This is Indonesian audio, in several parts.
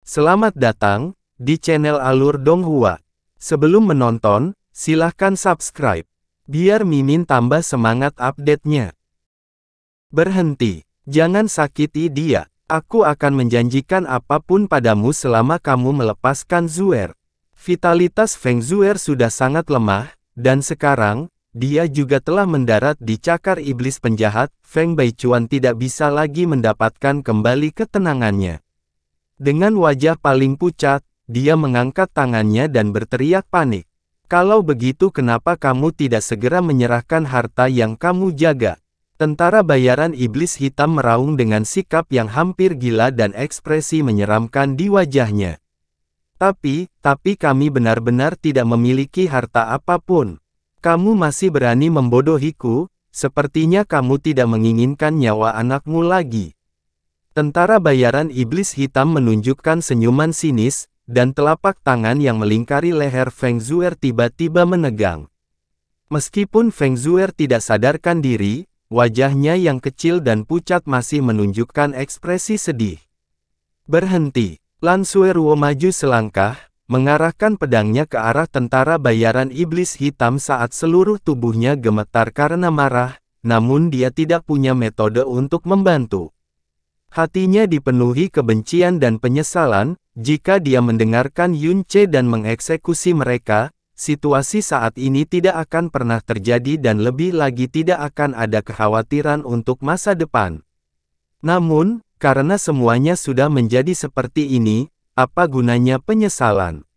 Selamat datang di channel Alur Donghua. Sebelum menonton, silahkan subscribe, biar Mimin tambah semangat update-nya. Berhenti, jangan sakiti dia. Aku akan menjanjikan apapun padamu selama kamu melepaskan Zuer. Vitalitas Feng Zuer sudah sangat lemah, dan sekarang, dia juga telah mendarat di cakar iblis penjahat. Feng Baichuan tidak bisa lagi mendapatkan kembali ketenangannya. Dengan wajah paling pucat, dia mengangkat tangannya dan berteriak panik. Kalau begitu kenapa kamu tidak segera menyerahkan harta yang kamu jaga? Tentara bayaran iblis hitam meraung dengan sikap yang hampir gila dan ekspresi menyeramkan di wajahnya. Tapi kami benar-benar tidak memiliki harta apapun. Kamu masih berani membodohiku, sepertinya kamu tidak menginginkan nyawa anakmu lagi. Tentara bayaran iblis hitam menunjukkan senyuman sinis, dan telapak tangan yang melingkari leher Feng Zuer tiba-tiba menegang. Meskipun Feng Zuer tidak sadarkan diri, wajahnya yang kecil dan pucat masih menunjukkan ekspresi sedih. Berhenti, Lan Sueruo maju selangkah, mengarahkan pedangnya ke arah tentara bayaran iblis hitam saat seluruh tubuhnya gemetar karena marah, namun dia tidak punya metode untuk membantu. Hatinya dipenuhi kebencian dan penyesalan, jika dia mendengarkan Yun Ce dan mengeksekusi mereka, situasi saat ini tidak akan pernah terjadi dan lebih lagi tidak akan ada kekhawatiran untuk masa depan. Namun, karena semuanya sudah menjadi seperti ini, apa gunanya penyesalan?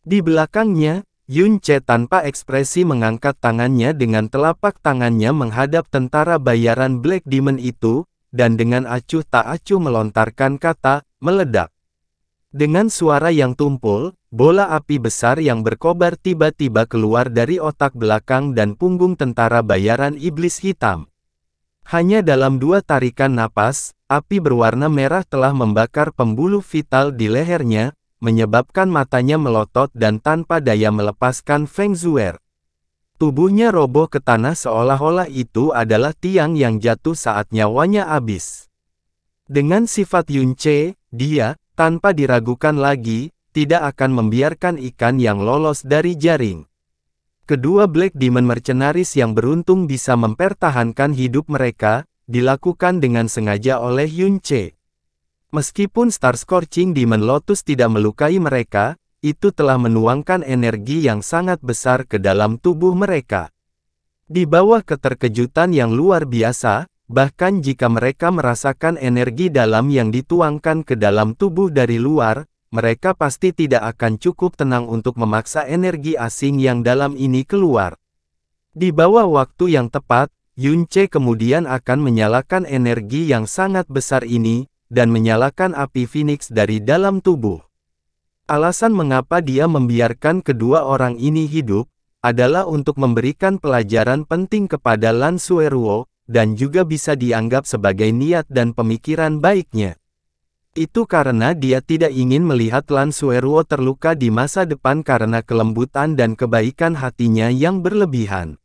Di belakangnya, Yun Ce tanpa ekspresi mengangkat tangannya dengan telapak tangannya menghadap tentara bayaran Black Demon itu, dan dengan acuh tak acuh melontarkan kata, meledak. Dengan suara yang tumpul, bola api besar yang berkobar tiba-tiba keluar dari otak belakang dan punggung tentara bayaran iblis hitam. Hanya dalam 2 tarikan napas, api berwarna merah telah membakar pembuluh vital di lehernya, menyebabkan matanya melotot dan tanpa daya melepaskan Feng Zuer. Tubuhnya roboh ke tanah seolah-olah itu adalah tiang yang jatuh saat nyawanya habis. Dengan sifat Yun Ce, dia, tanpa diragukan lagi, tidak akan membiarkan ikan yang lolos dari jaring. Kedua Black Demon Mercenaries yang beruntung bisa mempertahankan hidup mereka, dilakukan dengan sengaja oleh Yun Ce. Meskipun Star Scorching Demon Lotus tidak melukai mereka, itu telah menuangkan energi yang sangat besar ke dalam tubuh mereka. Di bawah keterkejutan yang luar biasa, bahkan jika mereka merasakan energi dalam yang dituangkan ke dalam tubuh dari luar, mereka pasti tidak akan cukup tenang untuk memaksa energi asing yang dalam ini keluar. Di bawah waktu yang tepat, Yun Ce kemudian akan menyalakan energi yang sangat besar ini, dan menyalakan api Phoenix dari dalam tubuh. Alasan mengapa dia membiarkan kedua orang ini hidup, adalah untuk memberikan pelajaran penting kepada Lan Sueruo, dan juga bisa dianggap sebagai niat dan pemikiran baiknya. Itu karena dia tidak ingin melihat Lan Sueruo terluka di masa depan karena kelembutan dan kebaikan hatinya yang berlebihan.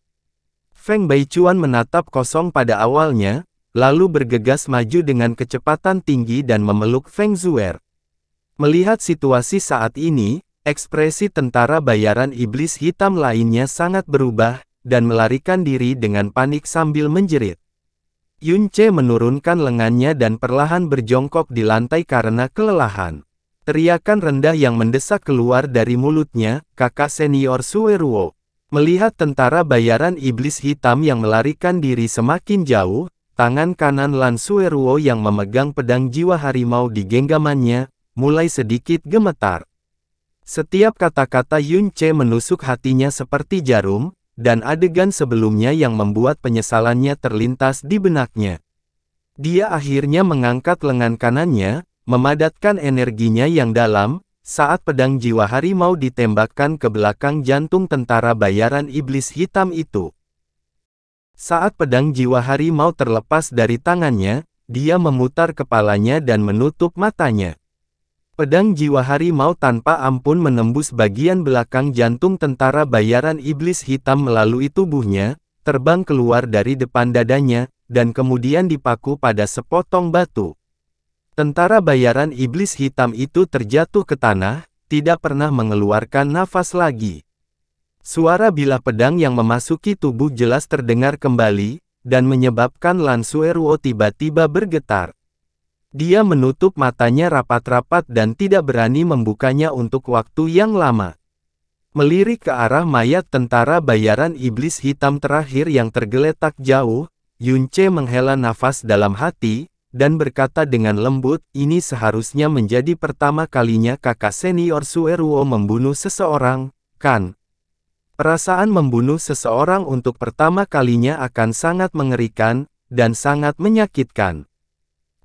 Feng Baichuan menatap kosong pada awalnya, lalu bergegas maju dengan kecepatan tinggi dan memeluk Feng Zuer. Melihat situasi saat ini, ekspresi tentara bayaran iblis hitam lainnya sangat berubah, dan melarikan diri dengan panik sambil menjerit. Yun Ce menurunkan lengannya dan perlahan berjongkok di lantai karena kelelahan. Teriakan rendah yang mendesak keluar dari mulutnya, kakak senior Sueruo. Melihat tentara bayaran iblis hitam yang melarikan diri semakin jauh, tangan kanan Lan Sueruo yang memegang pedang jiwa harimau di genggamannya, mulai sedikit gemetar. Setiap kata-kata Yun Ce menusuk hatinya seperti jarum, dan adegan sebelumnya yang membuat penyesalannya terlintas di benaknya. Dia akhirnya mengangkat lengan kanannya, memadatkan energinya yang dalam, saat pedang jiwa harimau ditembakkan ke belakang jantung tentara bayaran iblis hitam itu. Saat pedang jiwa harimau terlepas dari tangannya, dia memutar kepalanya dan menutup matanya. Pedang jiwa harimau tanpa ampun menembus bagian belakang jantung tentara bayaran iblis hitam melalui tubuhnya, terbang keluar dari depan dadanya, dan kemudian dipaku pada sepotong batu. Tentara bayaran iblis hitam itu terjatuh ke tanah, tidak pernah mengeluarkan nafas lagi. Suara bilah pedang yang memasuki tubuh jelas terdengar kembali, dan menyebabkan Lan Sueruo tiba-tiba bergetar. Dia menutup matanya rapat-rapat dan tidak berani membukanya untuk waktu yang lama. Melirik ke arah mayat tentara bayaran iblis hitam terakhir yang tergeletak jauh, Yunce menghela nafas dalam hati, dan berkata dengan lembut, ini seharusnya menjadi pertama kalinya kakak senior Sueruo membunuh seseorang, kan? Perasaan membunuh seseorang untuk pertama kalinya akan sangat mengerikan, dan sangat menyakitkan.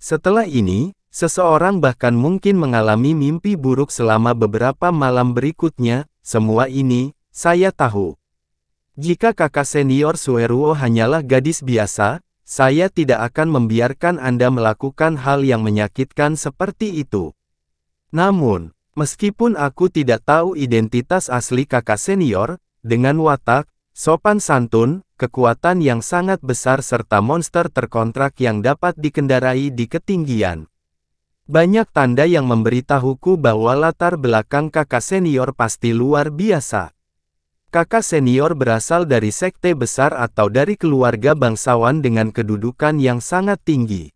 Setelah ini, seseorang bahkan mungkin mengalami mimpi buruk selama beberapa malam berikutnya. Semua ini, saya tahu. Jika kakak senior Sueruo hanyalah gadis biasa, saya tidak akan membiarkan Anda melakukan hal yang menyakitkan seperti itu. Namun, meskipun aku tidak tahu identitas asli kakak senior, dengan watak, sopan santun, kekuatan yang sangat besar serta monster terkontrak yang dapat dikendarai di ketinggian. Banyak tanda yang memberitahuku bahwa latar belakang kakak senior pasti luar biasa. Kakak senior berasal dari sekte besar atau dari keluarga bangsawan dengan kedudukan yang sangat tinggi.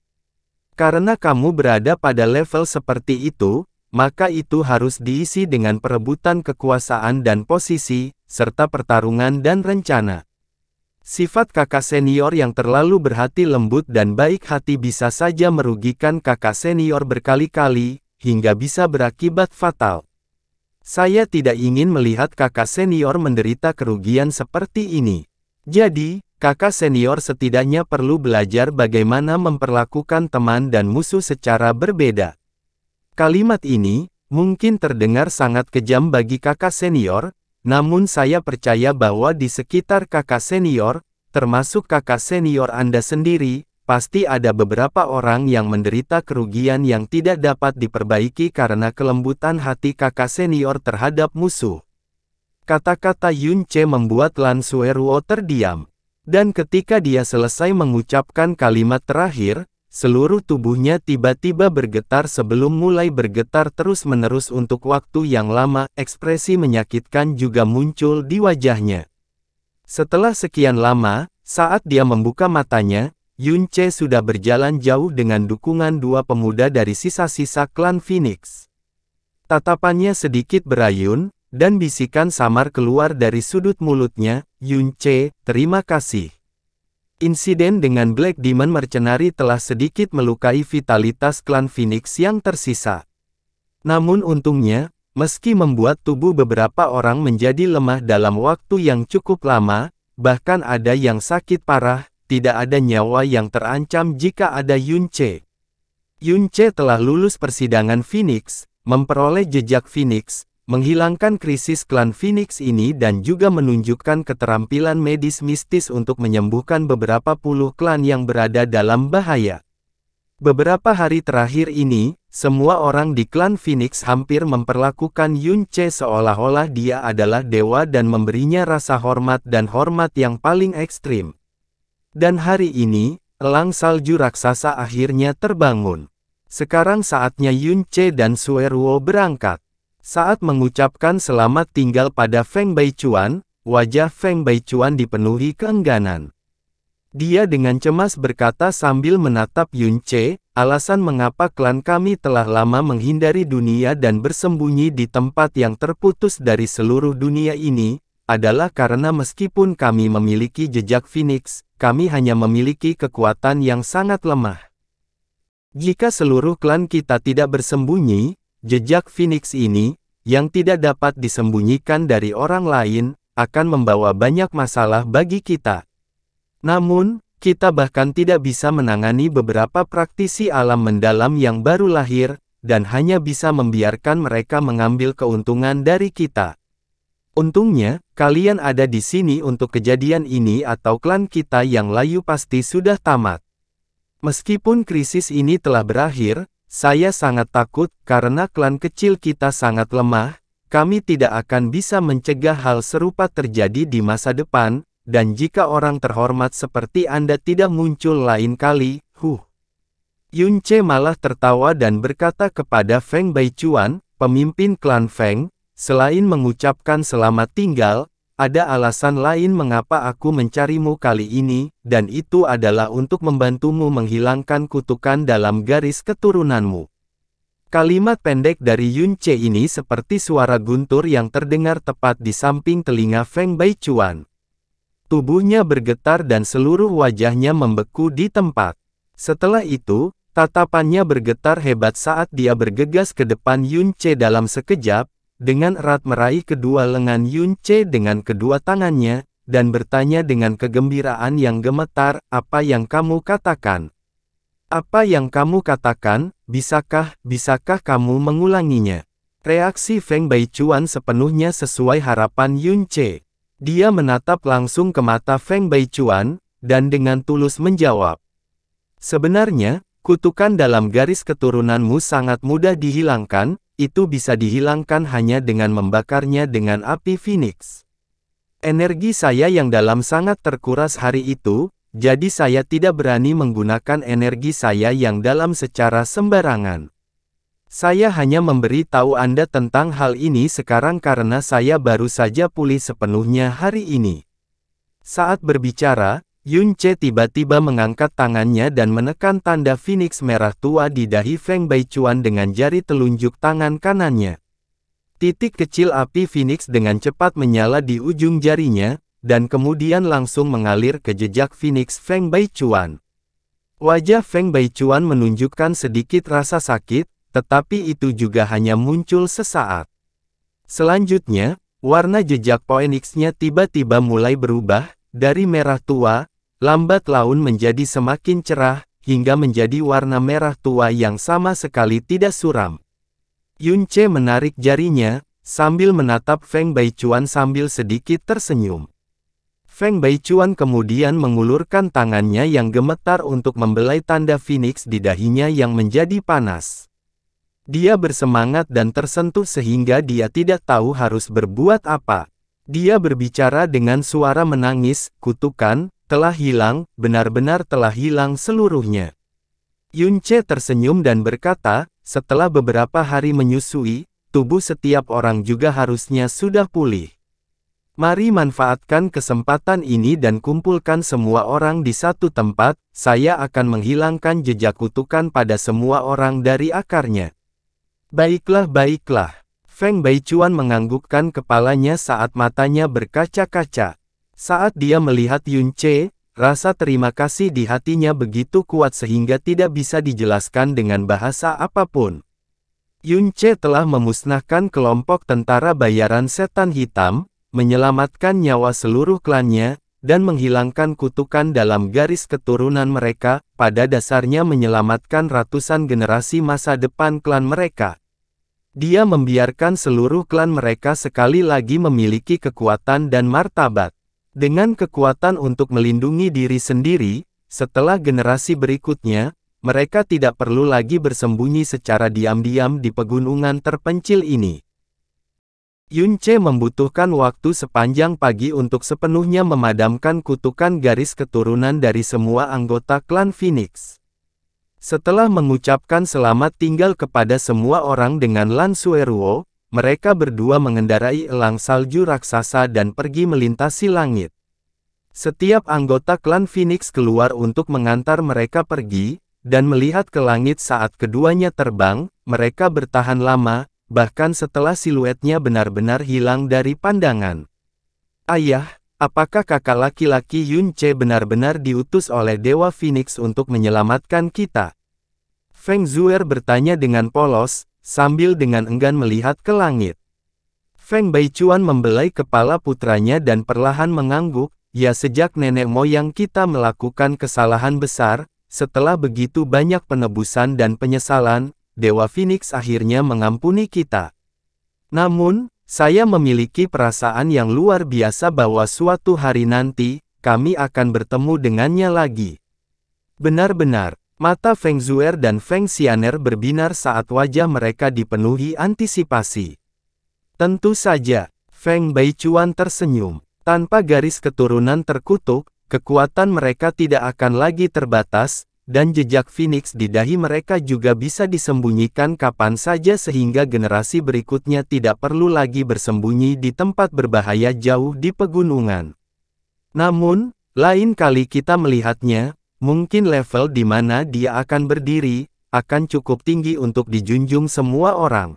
Karena kamu berada pada level seperti itu, maka itu harus diisi dengan perebutan kekuasaan dan posisi, serta pertarungan dan rencana. Sifat kakak senior yang terlalu berhati lembut dan baik hati bisa saja merugikan kakak senior berkali-kali, hingga bisa berakibat fatal. Saya tidak ingin melihat kakak senior menderita kerugian seperti ini. Jadi, kakak senior setidaknya perlu belajar bagaimana memperlakukan teman dan musuh secara berbeda. Kalimat ini, mungkin terdengar sangat kejam bagi kakak senior, namun saya percaya bahwa di sekitar kakak senior, termasuk kakak senior Anda sendiri, pasti ada beberapa orang yang menderita kerugian yang tidak dapat diperbaiki karena kelembutan hati kakak senior terhadap musuh. Kata-kata Yunce membuat Lan Sueruo terdiam. Dan ketika dia selesai mengucapkan kalimat terakhir, seluruh tubuhnya tiba-tiba bergetar sebelum mulai bergetar terus-menerus untuk waktu yang lama. Ekspresi menyakitkan juga muncul di wajahnya. Setelah sekian lama, saat dia membuka matanya, Yunce sudah berjalan jauh dengan dukungan dua pemuda dari sisa-sisa klan Phoenix. Tatapannya sedikit berayun, dan bisikan samar keluar dari sudut mulutnya, Yunce, terima kasih. Insiden dengan Black Demon Mercenary telah sedikit melukai vitalitas klan Phoenix yang tersisa. Namun untungnya, meski membuat tubuh beberapa orang menjadi lemah dalam waktu yang cukup lama, bahkan ada yang sakit parah, tidak ada nyawa yang terancam jika ada Yunce. Yunce telah lulus persidangan Phoenix, memperoleh jejak Phoenix, menghilangkan krisis klan Phoenix ini dan juga menunjukkan keterampilan medis mistis untuk menyembuhkan beberapa puluh klan yang berada dalam bahaya. Beberapa hari terakhir ini, semua orang di klan Phoenix hampir memperlakukan Yunce seolah-olah dia adalah dewa dan memberinya rasa hormat yang paling ekstrim. Dan hari ini, elang salju raksasa akhirnya terbangun. Sekarang saatnya Yunce dan Sueruo berangkat. Saat mengucapkan selamat tinggal pada Feng Baichuan, wajah Feng Baichuan dipenuhi keengganan. Dia dengan cemas berkata sambil menatap Yunce, alasan mengapa klan kami telah lama menghindari dunia dan bersembunyi di tempat yang terputus dari seluruh dunia ini, adalah karena meskipun kami memiliki jejak Phoenix, kami hanya memiliki kekuatan yang sangat lemah. Jika seluruh klan kita tidak bersembunyi, jejak Phoenix ini, yang tidak dapat disembunyikan dari orang lain, akan membawa banyak masalah bagi kita. Namun, kita bahkan tidak bisa menangani beberapa praktisi alam mendalam yang baru lahir, dan hanya bisa membiarkan mereka mengambil keuntungan dari kita. Untungnya, kalian ada di sini untuk kejadian ini atau klan kita yang layu pasti sudah tamat. Meskipun krisis ini telah berakhir, saya sangat takut karena klan kecil kita sangat lemah, kami tidak akan bisa mencegah hal serupa terjadi di masa depan, dan jika orang terhormat seperti Anda tidak muncul lain kali, Yunce malah tertawa dan berkata kepada Feng Baichuan, pemimpin klan Feng, selain mengucapkan selamat tinggal, ada alasan lain mengapa aku mencarimu kali ini, dan itu adalah untuk membantumu menghilangkan kutukan dalam garis keturunanmu. Kalimat pendek dari Yunce ini seperti suara guntur yang terdengar tepat di samping telinga Feng Baichuan. Tubuhnya bergetar dan seluruh wajahnya membeku di tempat. Setelah itu, tatapannya bergetar hebat saat dia bergegas ke depan Yunce dalam sekejap, dengan erat meraih kedua lengan Yunce dengan kedua tangannya, dan bertanya dengan kegembiraan yang gemetar, "Apa yang kamu katakan? Apa yang kamu katakan, bisakah kamu mengulanginya?" Reaksi Feng Baichuan sepenuhnya sesuai harapan Yunce. Dia menatap langsung ke mata Feng Baichuan, dan dengan tulus menjawab, "Sebenarnya, kutukan dalam garis keturunanmu sangat mudah dihilangkan, itu bisa dihilangkan hanya dengan membakarnya dengan api Phoenix. Energi saya yang dalam sangat terkuras hari itu, jadi saya tidak berani menggunakan energi saya yang dalam secara sembarangan. Saya hanya memberi tahu Anda tentang hal ini sekarang karena saya baru saja pulih sepenuhnya hari ini." Saat berbicara, Yunce tiba-tiba mengangkat tangannya dan menekan tanda Phoenix merah tua di dahi Feng Baichuan dengan jari telunjuk tangan kanannya. Titik kecil api Phoenix dengan cepat menyala di ujung jarinya, dan kemudian langsung mengalir ke jejak Phoenix Feng Baichuan. Wajah Feng Baichuan menunjukkan sedikit rasa sakit, tetapi itu juga hanya muncul sesaat. Selanjutnya, warna jejak Phoenix-nya tiba-tiba mulai berubah, dari merah tua, lambat laun menjadi semakin cerah, hingga menjadi warna merah tua yang sama sekali tidak suram. Yunce menarik jarinya, sambil menatap Feng Baichuan sambil sedikit tersenyum. Feng Baichuan kemudian mengulurkan tangannya yang gemetar untuk membelai tanda Phoenix di dahinya yang menjadi panas. Dia bersemangat dan tersentuh sehingga dia tidak tahu harus berbuat apa. Dia berbicara dengan suara menangis, "Kutukan telah hilang, benar-benar telah hilang seluruhnya." Yunce tersenyum dan berkata, "Setelah beberapa hari menyusui, tubuh setiap orang juga harusnya sudah pulih. Mari manfaatkan kesempatan ini dan kumpulkan semua orang di satu tempat, saya akan menghilangkan jejak kutukan pada semua orang dari akarnya." Baiklah. Feng Baichuan menganggukkan kepalanya saat matanya berkaca-kaca. Saat dia melihat Yunce, rasa terima kasih di hatinya begitu kuat sehingga tidak bisa dijelaskan dengan bahasa apapun. Yunce telah memusnahkan kelompok tentara bayaran setan hitam, menyelamatkan nyawa seluruh klannya, dan menghilangkan kutukan dalam garis keturunan mereka, pada dasarnya menyelamatkan ratusan generasi masa depan klan mereka. Dia membiarkan seluruh klan mereka sekali lagi memiliki kekuatan dan martabat. Dengan kekuatan untuk melindungi diri sendiri, setelah generasi berikutnya, mereka tidak perlu lagi bersembunyi secara diam-diam di pegunungan terpencil ini. Yunce membutuhkan waktu sepanjang pagi untuk sepenuhnya memadamkan kutukan garis keturunan dari semua anggota klan Phoenix. Setelah mengucapkan selamat tinggal kepada semua orang dengan Lan Sueruo, mereka berdua mengendarai elang salju raksasa dan pergi melintasi langit. Setiap anggota klan Phoenix keluar untuk mengantar mereka pergi, dan melihat ke langit saat keduanya terbang, mereka bertahan lama, bahkan setelah siluetnya benar-benar hilang dari pandangan. "Ayah, apakah kakak laki-laki Yunce benar-benar diutus oleh Dewa Phoenix untuk menyelamatkan kita?" Feng Zuer bertanya dengan polos, sambil dengan enggan melihat ke langit. Feng Baichuan membelai kepala putranya dan perlahan mengangguk, "Ya, sejak nenek moyang kita melakukan kesalahan besar, setelah begitu banyak penebusan dan penyesalan, Dewa Phoenix akhirnya mengampuni kita. Namun, saya memiliki perasaan yang luar biasa bahwa suatu hari nanti, kami akan bertemu dengannya lagi." Benar-benar, mata Feng Zuer dan Feng Xianer berbinar saat wajah mereka dipenuhi antisipasi. Tentu saja, Feng Baichuan tersenyum. Tanpa garis keturunan terkutuk, kekuatan mereka tidak akan lagi terbatas, dan jejak Phoenix di dahi mereka juga bisa disembunyikan kapan saja sehingga generasi berikutnya tidak perlu lagi bersembunyi di tempat berbahaya jauh di pegunungan. Namun, lain kali kita melihatnya, mungkin level di mana dia akan berdiri, akan cukup tinggi untuk dijunjung semua orang.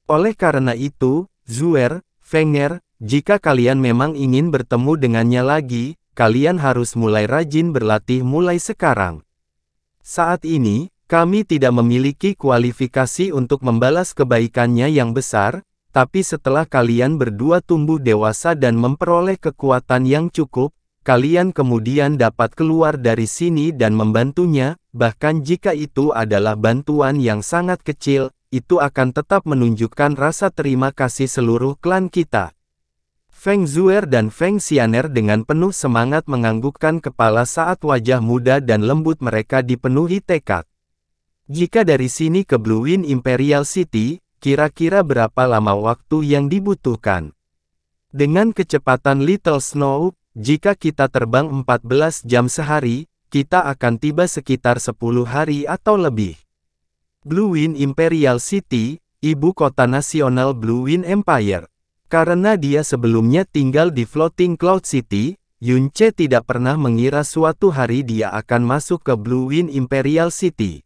Oleh karena itu, Zuer, Fenger, jika kalian memang ingin bertemu dengannya lagi, kalian harus mulai rajin berlatih mulai sekarang. Saat ini, kami tidak memiliki kualifikasi untuk membalas kebaikannya yang besar, tapi setelah kalian berdua tumbuh dewasa dan memperoleh kekuatan yang cukup, kalian kemudian dapat keluar dari sini dan membantunya, bahkan jika itu adalah bantuan yang sangat kecil, itu akan tetap menunjukkan rasa terima kasih seluruh klan kita. Feng Zuer dan Feng Xianer dengan penuh semangat menganggukkan kepala saat wajah muda dan lembut mereka dipenuhi tekad. Jika dari sini ke Blue Wind Imperial City, kira-kira berapa lama waktu yang dibutuhkan? Dengan kecepatan Little Snow, jika kita terbang 14 jam sehari, kita akan tiba sekitar 10 hari atau lebih. Blue Wind Imperial City, ibu kota nasional Blue Wind Empire. Karena dia sebelumnya tinggal di Floating Cloud City, Yunce tidak pernah mengira suatu hari dia akan masuk ke Blue Wind Imperial City.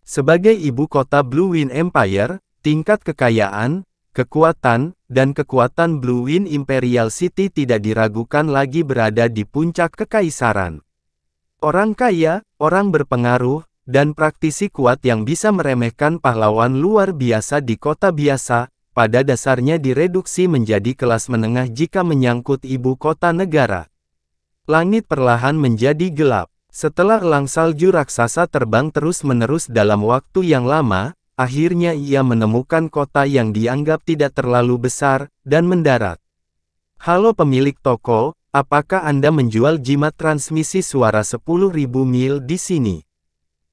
Sebagai ibu kota Blue Wind Empire, tingkat kekayaan, kekuatan, dan kekuatan Blue Wind Imperial City tidak diragukan lagi berada di puncak kekaisaran. Orang kaya, orang berpengaruh, dan praktisi kuat yang bisa meremehkan pahlawan luar biasa di kota biasa, pada dasarnya direduksi menjadi kelas menengah jika menyangkut ibu kota negara. Langit perlahan menjadi gelap. Setelah elang salju raksasa terbang terus-menerus dalam waktu yang lama, akhirnya ia menemukan kota yang dianggap tidak terlalu besar, dan mendarat. Halo pemilik toko, apakah Anda menjual jimat transmisi suara 10.000 mil di sini?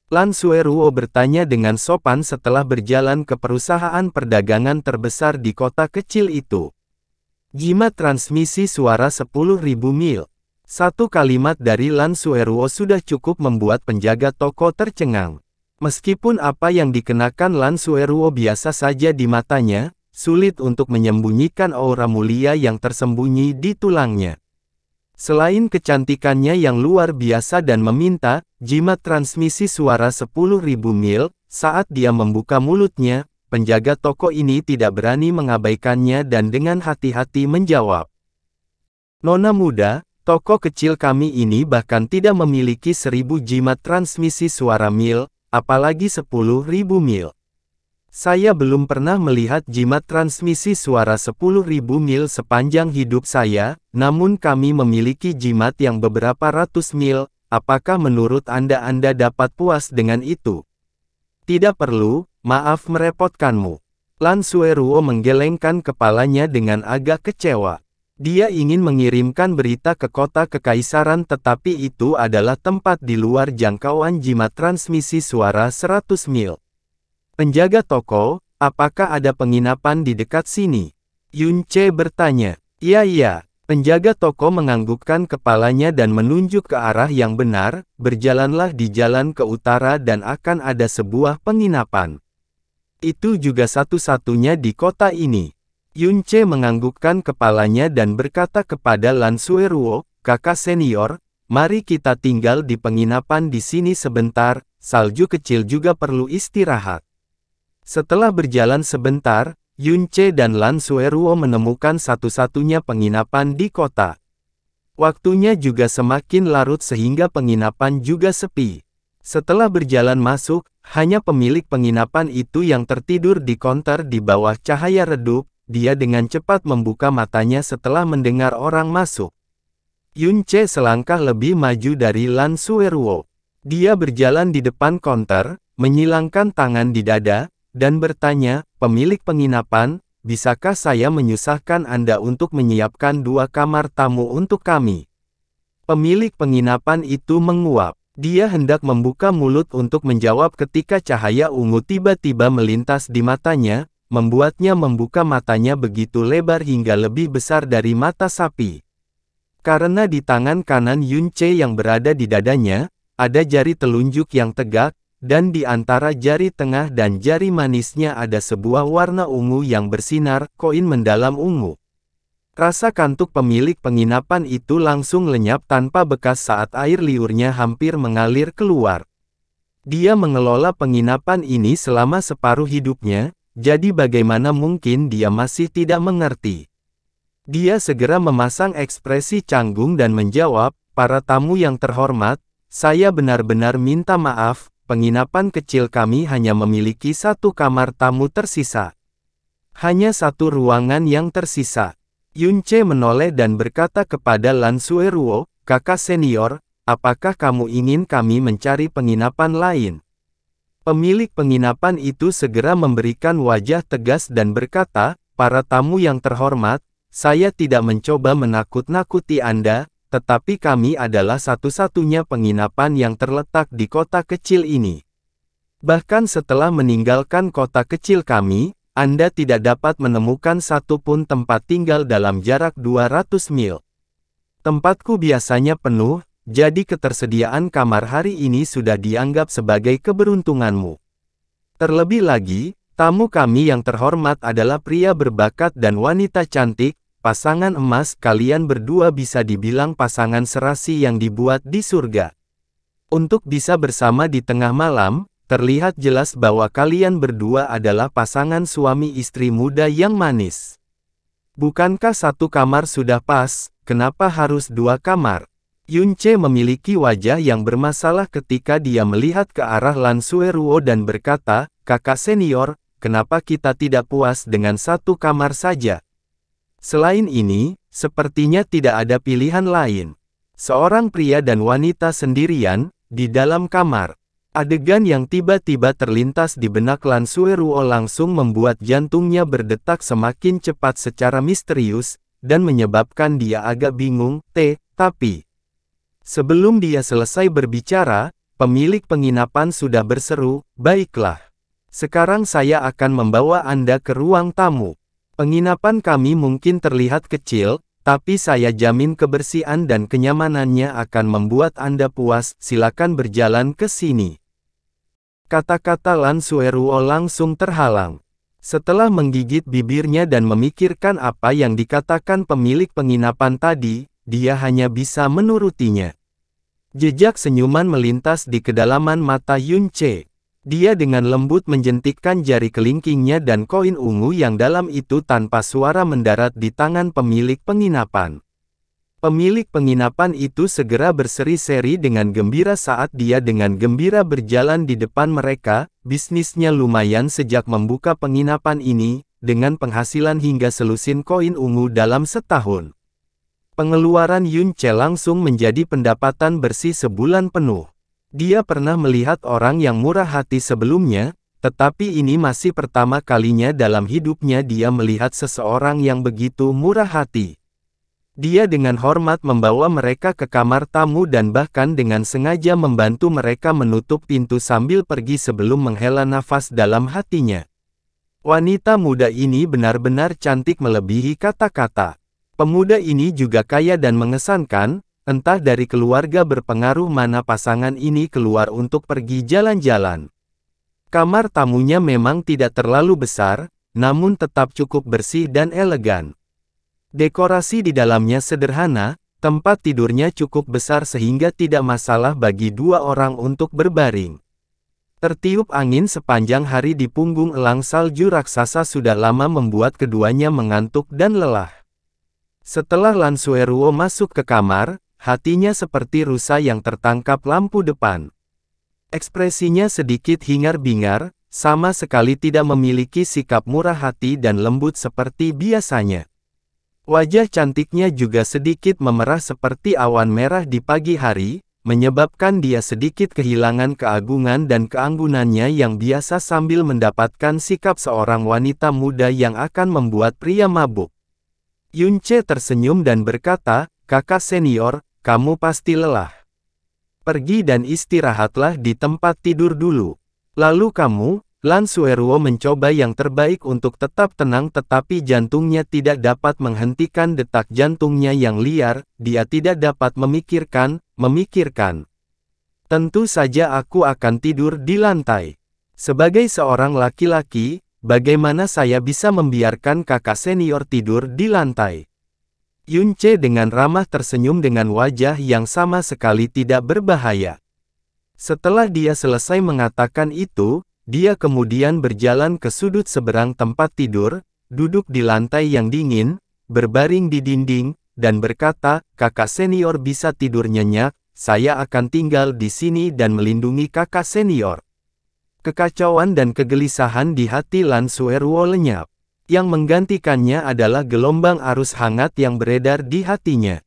Lan Sueruo bertanya dengan sopan setelah berjalan ke perusahaan perdagangan terbesar di kota kecil itu. Jimat transmisi suara 10.000 mil. Satu kalimat dari Lan Sueruo sudah cukup membuat penjaga toko tercengang. Meskipun apa yang dikenakan Lan Sueruo biasa saja di matanya, sulit untuk menyembunyikan aura mulia yang tersembunyi di tulangnya. Selain kecantikannya yang luar biasa dan meminta, jimat transmisi suara 10.000 mil, saat dia membuka mulutnya, penjaga toko ini tidak berani mengabaikannya dan dengan hati-hati menjawab. Nona muda, toko kecil kami ini bahkan tidak memiliki 1.000 jimat transmisi suara mil, apalagi 10.000 mil. Saya belum pernah melihat jimat transmisi suara 10.000 mil sepanjang hidup saya, namun kami memiliki jimat yang beberapa ratus mil, apakah menurut Anda dapat puas dengan itu? Tidak perlu, maaf merepotkanmu. Lan Sueruo menggelengkan kepalanya dengan agak kecewa. Dia ingin mengirimkan berita ke kota kekaisaran tetapi itu adalah tempat di luar jangkauan jimat transmisi suara 100 mil. Penjaga toko, apakah ada penginapan di dekat sini? Yunce bertanya. Iya. Penjaga toko menganggukkan kepalanya dan menunjuk ke arah yang benar, berjalanlah di jalan ke utara dan akan ada sebuah penginapan. Itu juga satu-satunya di kota ini. Yunce menganggukkan kepalanya dan berkata kepada Lan Sueruo, kakak senior, mari kita tinggal di penginapan di sini sebentar, salju kecil juga perlu istirahat. Setelah berjalan sebentar, Yunce dan Lan Sueruo menemukan satu-satunya penginapan di kota. Waktunya juga semakin larut sehingga penginapan juga sepi. Setelah berjalan masuk, hanya pemilik penginapan itu yang tertidur di konter di bawah cahaya redup, dia dengan cepat membuka matanya setelah mendengar orang masuk. Yunce selangkah lebih maju dari Lan Sueruo. Dia berjalan di depan konter, menyilangkan tangan di dada, dan bertanya, pemilik penginapan, bisakah saya menyusahkan Anda untuk menyiapkan 2 kamar tamu untuk kami? Pemilik penginapan itu menguap. Dia hendak membuka mulut untuk menjawab ketika cahaya ungu tiba-tiba melintas di matanya, membuatnya membuka matanya begitu lebar hingga lebih besar dari mata sapi. Karena di tangan kanan Yunce yang berada di dadanya, ada jari telunjuk yang tegak, dan di antara jari tengah dan jari manisnya ada sebuah warna ungu yang bersinar, koin mendalam ungu. Rasa kantuk pemilik penginapan itu langsung lenyap tanpa bekas saat air liurnya hampir mengalir keluar. Dia mengelola penginapan ini selama separuh hidupnya, jadi bagaimana mungkin dia masih tidak mengerti? Dia segera memasang ekspresi canggung dan menjawab, "Para tamu yang terhormat, saya benar-benar minta maaf, penginapan kecil kami hanya memiliki satu kamar tamu tersisa. Hanya satu ruangan yang tersisa." Yunce menoleh dan berkata kepada Lan Sueruo, "Kakak senior, apakah kamu ingin kami mencari penginapan lain?" Pemilik penginapan itu segera memberikan wajah tegas dan berkata, "Para tamu yang terhormat, saya tidak mencoba menakut-nakuti Anda, tetapi kami adalah satu-satunya penginapan yang terletak di kota kecil ini. Bahkan setelah meninggalkan kota kecil kami, Anda tidak dapat menemukan satupun tempat tinggal dalam jarak 200 mil. Tempatku biasanya penuh, jadi ketersediaan kamar hari ini sudah dianggap sebagai keberuntunganmu. Terlebih lagi, tamu kami yang terhormat adalah pria berbakat dan wanita cantik, pasangan emas. Kalian berdua bisa dibilang pasangan serasi yang dibuat di surga. Untuk bisa bersama di tengah malam, terlihat jelas bahwa kalian berdua adalah pasangan suami istri muda yang manis. Bukankah satu kamar sudah pas, kenapa harus dua kamar?" Yunce memiliki wajah yang bermasalah ketika dia melihat ke arah Lan Sueruo dan berkata, "Kakak senior, kenapa kita tidak puas dengan satu kamar saja? Selain ini, sepertinya tidak ada pilihan lain." Seorang pria dan wanita sendirian, di dalam kamar. Adegan yang tiba-tiba terlintas di benak Lan Sueruo langsung membuat jantungnya berdetak semakin cepat secara misterius, dan menyebabkan dia agak bingung, tapi sebelum dia selesai berbicara, pemilik penginapan sudah berseru, "Baiklah. Sekarang saya akan membawa Anda ke ruang tamu. Penginapan kami mungkin terlihat kecil, tapi saya jamin kebersihan dan kenyamanannya akan membuat Anda puas, silakan berjalan ke sini." Kata-kata Lan Sueruo langsung terhalang. Setelah menggigit bibirnya dan memikirkan apa yang dikatakan pemilik penginapan tadi, dia hanya bisa menurutinya. Jejak senyuman melintas di kedalaman mata Yunce. Dia dengan lembut menjentikkan jari kelingkingnya dan koin ungu yang dalam itu tanpa suara mendarat di tangan pemilik penginapan. Pemilik penginapan itu segera berseri-seri dengan gembira saat dia dengan gembira berjalan di depan mereka. Bisnisnya lumayan sejak membuka penginapan ini, dengan penghasilan hingga selusin koin ungu dalam setahun. Pengeluaran Yunce langsung menjadi pendapatan bersih sebulan penuh. Dia pernah melihat orang yang murah hati sebelumnya, tetapi ini masih pertama kalinya dalam hidupnya dia melihat seseorang yang begitu murah hati. Dia dengan hormat membawa mereka ke kamar tamu dan bahkan dengan sengaja membantu mereka menutup pintu sambil pergi sebelum menghela nafas dalam hatinya. Wanita muda ini benar-benar cantik melebihi kata-kata. Pemuda ini juga kaya dan mengesankan, entah dari keluarga berpengaruh mana pasangan ini keluar untuk pergi jalan-jalan. Kamar tamunya memang tidak terlalu besar, namun tetap cukup bersih dan elegan. Dekorasi di dalamnya sederhana, tempat tidurnya cukup besar sehingga tidak masalah bagi dua orang untuk berbaring. Tertiup angin sepanjang hari di punggung elang salju raksasa sudah lama membuat keduanya mengantuk dan lelah. Setelah Lan Sueruo masuk ke kamar, hatinya seperti rusa yang tertangkap lampu depan. Ekspresinya sedikit hingar-bingar, sama sekali tidak memiliki sikap murah hati dan lembut seperti biasanya. Wajah cantiknya juga sedikit memerah seperti awan merah di pagi hari, menyebabkan dia sedikit kehilangan keagungan dan keanggunannya yang biasa sambil mendapatkan sikap seorang wanita muda yang akan membuat pria mabuk. Yunce tersenyum dan berkata, "Kakak senior, kamu pasti lelah. Pergi dan istirahatlah di tempat tidur dulu. Lalu kamu." Lan Sueruo mencoba yang terbaik untuk tetap tenang tetapi jantungnya tidak dapat menghentikan detak jantungnya yang liar, dia tidak dapat memikirkan. Tentu saja aku akan tidur di lantai. Sebagai seorang laki-laki, bagaimana saya bisa membiarkan kakak senior tidur di lantai? Yunce dengan ramah tersenyum dengan wajah yang sama sekali tidak berbahaya. Setelah dia selesai mengatakan itu, dia kemudian berjalan ke sudut seberang tempat tidur, duduk di lantai yang dingin, berbaring di dinding, dan berkata, "Kakak senior bisa tidur nyenyak, saya akan tinggal di sini dan melindungi kakak senior." Kekacauan dan kegelisahan di hati Lan Sueruo lenyap. Yang menggantikannya adalah gelombang arus hangat yang beredar di hatinya.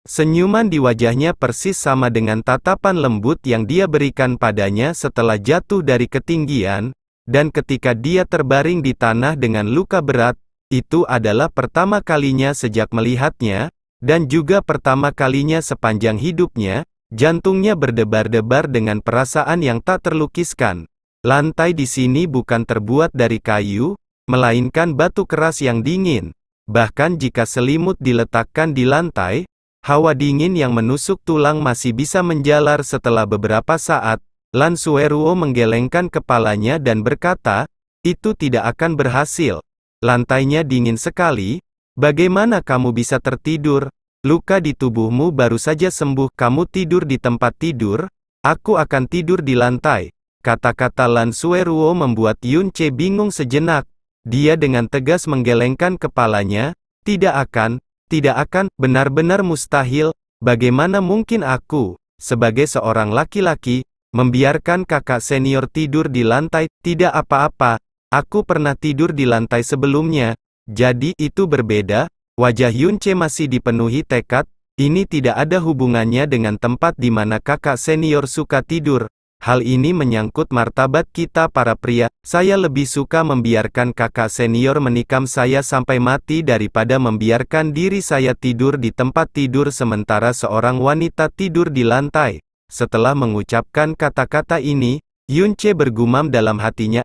Senyuman di wajahnya persis sama dengan tatapan lembut yang dia berikan padanya setelah jatuh dari ketinggian, dan ketika dia terbaring di tanah dengan luka berat, itu adalah pertama kalinya sejak melihatnya, dan juga pertama kalinya sepanjang hidupnya, jantungnya berdebar-debar dengan perasaan yang tak terlukiskan. Lantai di sini bukan terbuat dari kayu, melainkan batu keras yang dingin. Bahkan jika selimut diletakkan di lantai, hawa dingin yang menusuk tulang masih bisa menjalar setelah beberapa saat. Lan Sueruo menggelengkan kepalanya dan berkata, "Itu tidak akan berhasil. Lantainya dingin sekali. Bagaimana kamu bisa tertidur? Luka di tubuhmu baru saja sembuh. Kamu tidur di tempat tidur? Aku akan tidur di lantai." Kata-kata Lan Sueruo membuat Yunce bingung sejenak. Dia dengan tegas menggelengkan kepalanya, tidak akan, benar-benar mustahil, bagaimana mungkin aku, sebagai seorang laki-laki, membiarkan kakak senior tidur di lantai, tidak apa-apa, aku pernah tidur di lantai sebelumnya, jadi itu berbeda." Wajah Yunce masih dipenuhi tekad, ini tidak ada hubungannya dengan tempat di mana kakak senior suka tidur. Hal ini menyangkut martabat kita para pria. Saya lebih suka membiarkan kakak senior menikam saya sampai mati daripada membiarkan diri saya tidur di tempat tidur sementara seorang wanita tidur di lantai. Setelah mengucapkan kata-kata ini, Yunce bergumam dalam hatinya,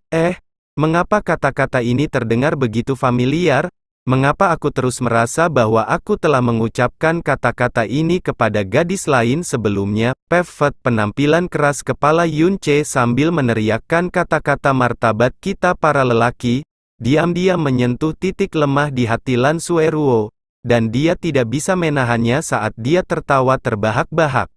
mengapa kata-kata ini terdengar begitu familiar? Mengapa aku terus merasa bahwa aku telah mengucapkan kata-kata ini kepada gadis lain sebelumnya? Pefet, penampilan keras kepala Yunce sambil meneriakkan kata-kata martabat kita para lelaki, diam-diam menyentuh titik lemah di hati Lan Sueruo, dan dia tidak bisa menahannya saat dia tertawa terbahak-bahak.